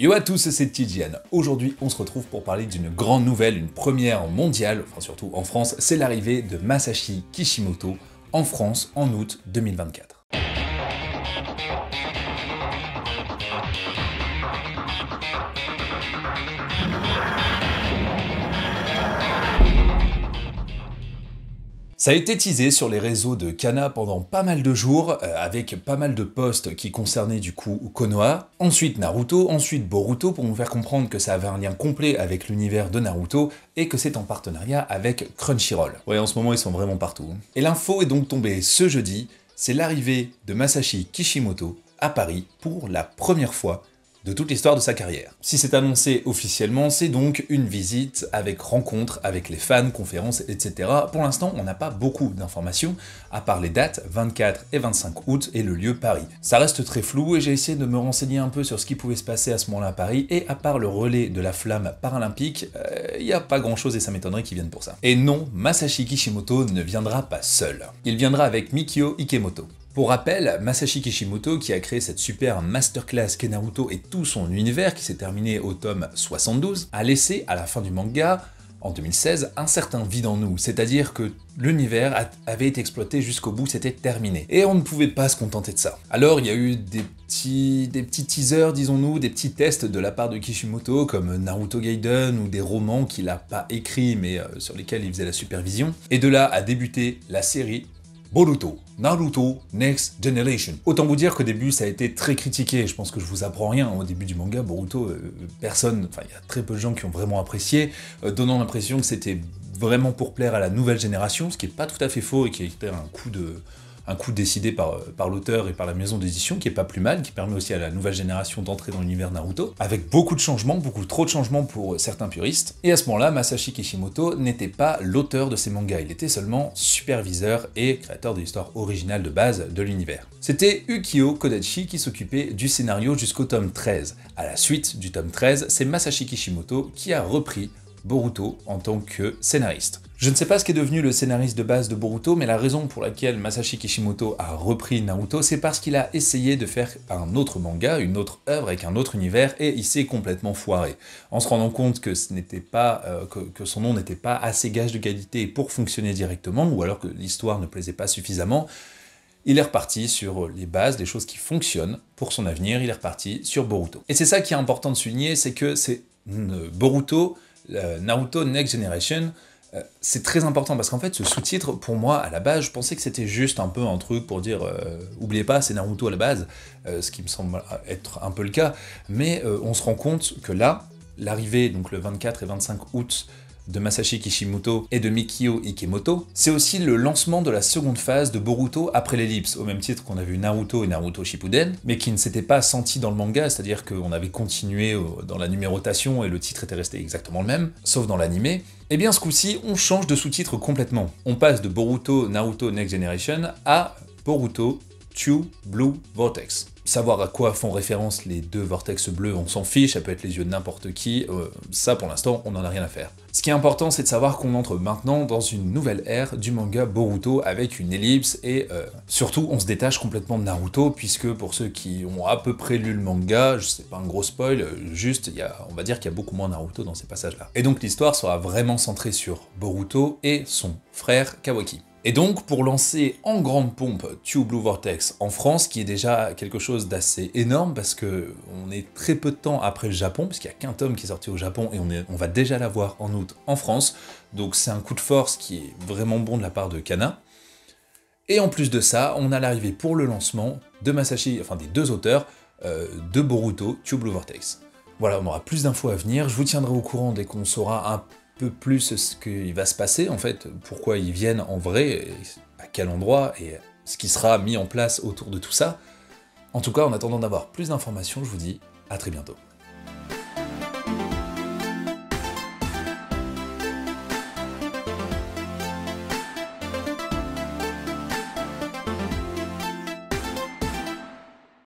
Yo à tous, c'est Tidiane. Aujourd'hui, on se retrouve pour parler d'une grande nouvelle, une première mondiale, enfin surtout en France, c'est l'arrivée de Masashi Kishimoto en France en août 2024. Ça a été teasé sur les réseaux de Kana pendant pas mal de jours, avec pas mal de posts qui concernaient du coup Konoha, ensuite Naruto, ensuite Boruto, pour nous faire comprendre que ça avait un lien complet avec l'univers de Naruto, et que c'est en partenariat avec Crunchyroll. Ouais, en ce moment ils sont vraiment partout. Et l'info est donc tombée ce jeudi, c'est l'arrivée de Masashi Kishimoto à Paris pour la première fois de toute l'histoire de sa carrière. Si c'est annoncé officiellement, c'est donc une visite avec rencontre avec les fans, conférences, etc. Pour l'instant, on n'a pas beaucoup d'informations, à part les dates, 24 et 25 août, et le lieu Paris. Ça reste très flou, et j'ai essayé de me renseigner un peu sur ce qui pouvait se passer à ce moment-là à Paris, et à part le relais de la flamme paralympique, il n'y a pas grand-chose et ça m'étonnerait qu'ils viennent pour ça. Et non, Masashi Kishimoto ne viendra pas seul. Il viendra avec Mikio Ikemoto. Pour rappel, Masashi Kishimoto, qui a créé cette super masterclass qu'est Naruto et tout son univers, qui s'est terminé au tome 72, a laissé, à la fin du manga, en 2016, un certain vide en nous, c'est-à-dire que l'univers avait été exploité jusqu'au bout, c'était terminé. Et on ne pouvait pas se contenter de ça. Alors il y a eu des petits teasers, disons-nous, des petits tests de la part de Kishimoto, comme Naruto Gaiden, ou des romans qu'il a pas écrits, mais sur lesquels il faisait la supervision. Et de là a débuté la série Boruto, Naruto Next Generation. Autant vous dire qu'au début ça a été très critiqué, je pense que je vous apprends rien, au début du manga, Boruto, il y a très peu de gens qui ont vraiment apprécié, donnant l'impression que c'était vraiment pour plaire à la nouvelle génération, ce qui est pas tout à fait faux et qui était un coup décidé par l'auteur et par la maison d'édition, qui est pas plus mal, qui permet aussi à la nouvelle génération d'entrer dans l'univers Naruto, avec beaucoup de changements, beaucoup trop de changements pour certains puristes. Et à ce moment-là, Masashi Kishimoto n'était pas l'auteur de ces mangas, il était seulement superviseur et créateur de l'histoire originale de base de l'univers. C'était Ukio Kodachi qui s'occupait du scénario jusqu'au tome 13. À la suite du tome 13, c'est Masashi Kishimoto qui a repris Boruto en tant que scénariste. Je ne sais pas ce qu'est devenu le scénariste de base de Boruto, mais la raison pour laquelle Masashi Kishimoto a repris Naruto, c'est parce qu'il a essayé de faire un autre manga, une autre œuvre avec un autre univers, et il s'est complètement foiré. En se rendant compte que ce n'était pas, que son nom n'était pas assez gage de qualité pour fonctionner directement, ou alors que l'histoire ne plaisait pas suffisamment, il est reparti sur les bases, les choses qui fonctionnent pour son avenir, il est reparti sur Boruto. Et c'est ça qui est important de souligner, c'est que c'est Boruto, Naruto Next Generation, c'est très important parce qu'en fait ce sous-titre, pour moi à la base, je pensais que c'était juste un peu un truc pour dire oubliez pas c'est Naruto à la base, ce qui me semble être un peu le cas, mais on se rend compte que là, l'arrivée donc le 24 et 25 août de Masashi Kishimoto et de Mikio Ikemoto, c'est aussi le lancement de la seconde phase de Boruto après l'ellipse, au même titre qu'on a vu Naruto et Naruto Shippuden, mais qui ne s'était pas senti dans le manga, c'est-à-dire qu'on avait continué dans la numérotation et le titre était resté exactement le même, sauf dans l'animé. Et bien ce coup-ci, on change de sous-titre complètement. On passe de Boruto Naruto Next Generation à Boruto Two Blue Vortex. Savoir à quoi font référence les deux vortex bleus, on s'en fiche, ça peut être les yeux de n'importe qui, ça pour l'instant on n'en a rien à faire. Ce qui est important, c'est de savoir qu'on entre maintenant dans une nouvelle ère du manga Boruto avec une ellipse, et surtout on se détache complètement de Naruto, puisque pour ceux qui ont à peu près lu le manga, c'est pas un gros spoil, juste on va dire qu'il y a beaucoup moins Naruto dans ces passages-là. Et donc l'histoire sera vraiment centrée sur Boruto et son frère Kawaki. Et donc, pour lancer en grande pompe Two Blue Vortex en France, qui est déjà quelque chose d'assez énorme, parce que on est très peu de temps après le Japon, puisqu'il n'y a qu'un tome qui est sorti au Japon, et on va déjà l'avoir en août en France, donc c'est un coup de force qui est vraiment bon de la part de Kana. Et en plus de ça, on a l'arrivée pour le lancement de Masashi, enfin des deux auteurs, de Boruto, Two Blue Vortex. Voilà, on aura plus d'infos à venir, je vous tiendrai au courant dès qu'on saura un peu plus ce qui va se passer, en fait, pourquoi ils viennent en vrai, à quel endroit, et ce qui sera mis en place autour de tout ça. En tout cas, en attendant d'avoir plus d'informations, je vous dis à très bientôt.